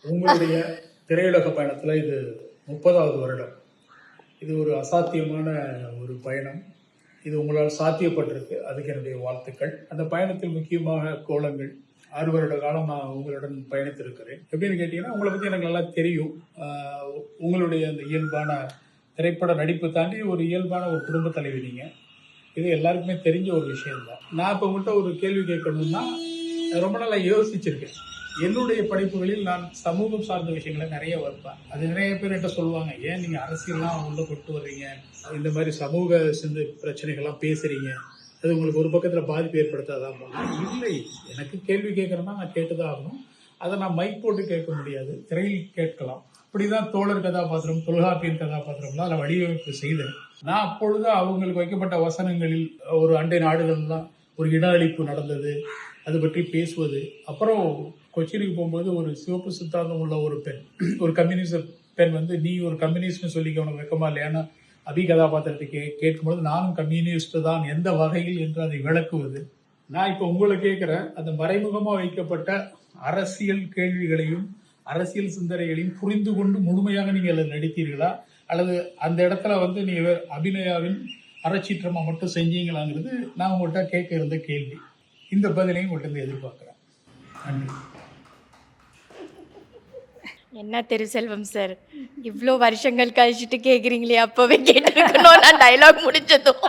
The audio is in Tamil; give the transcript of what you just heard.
உங்களுடைய திரையுலக பயணத்தில் இது 30வது வருடம். இது ஒரு அசாத்தியமான ஒரு பயணம். இது உங்களால் சாத்தியப்பட்டிருக்கு. அதுக்கு என்னுடைய வாழ்த்துக்கள். அந்த பயணத்தில் முக்கியமாக கோலங்கள் 6 வருட காலம் நான் உங்களுடன் பயணித்திருக்கிறேன். எப்படின்னு கேட்டீங்கன்னா, உங்களை பற்றி எனக்கு நல்லா தெரியும். உங்களுடைய அந்த இயல்பான திரைப்பட நடிப்பு தாண்டி ஒரு இயல்பான ஒரு குடும்ப தலைவி நீங்கள். இது எல்லாருக்குமே தெரிஞ்ச ஒரு விஷயம்தான். நான் இப்போ உங்கள்கிட்ட ஒரு கேள்வி கேட்கணும்னா, ரொம்ப நாளா யோசிச்சிருக்கேன். என்னுடைய படிப்புகளில் நான் சமூகம் சார்ந்த விஷயங்களை நிறைய வைப்பேன். அது நிறைய பேர் என்கிட்ட சொல்லுவாங்க, ஏன் நீங்கள் அரசியல்லாம் உள்ள கொண்டு வர்றீங்க, இந்த மாதிரி சமூக சிந்து பிரச்சனைகள்லாம் பேசுறீங்க, அது உங்களுக்கு ஒரு பக்கத்தில் பாதிப்பு ஏற்படுத்தாதான்? இல்லை, எனக்கு கேள்வி கேட்கறேன்னா நான் கேட்டுதான் ஆகணும். அதை நான் மைக் போட்டு கேட்க முடியாது, திரையில் கேட்கலாம். அப்படிதான் தோழர் கதாபாத்திரம், தொல்காப்பியன் கதாபாத்திரம்லாம் அதில் வடிவமைப்பு செய்தேன். நான் அப்பொழுது அவங்களுக்கு வைக்கப்பட்ட வசனங்களில் ஒரு அண்டை நாடுகள்லாம் ஒரு இன அழிப்பு நடந்தது, அது பற்றி பேசுவது. அப்புறம் கொச்சினுக்கு போகும்போது ஒரு சிவப்பு சித்தாந்தம் உள்ள ஒரு பெண், ஒரு கம்யூனிஸ்ட் பெண் வந்து, நீ ஒரு கம்யூனிஸ்ட்னு சொல்லிக்க உனக்கு வெக்கமா இல்லையான்னு அபி கதாபாத்திரத்தை கேட்கும்போது, நானும் கம்யூனிஸ்ட் தான் எந்த வகையில் என்று அதை விளக்குவது. நான் இப்போ உங்களை கேட்குறேன், அந்த மறைமுகமாக வைக்கப்பட்ட அரசியல் கேள்விகளையும் அரசியல் சிந்தனைகளையும் புரிந்து கொண்டு முழுமையாக நீங்கள் அதில் நடித்தீர்களா, அல்லது அந்த இடத்துல வந்து நீங்கள் அபிநயாவின் அறச்சீற்றமாக மட்டும் செஞ்சீங்களாங்கிறது நான் உங்கள்கிட்ட கேட்க இருந்த கேள்வி. இந்த பதிலையும் உங்கள்கிட்ட எதிர்பார்க்குறேன். நன்றி. என்ன திருசெல்வம் சார், இவ்வளோ வருஷங்கள் கழிச்சுட்டு கேட்குறீங்களே, அப்போவே கேட்டிருக்கணும் நான் டைலாக் முடிச்சதும்.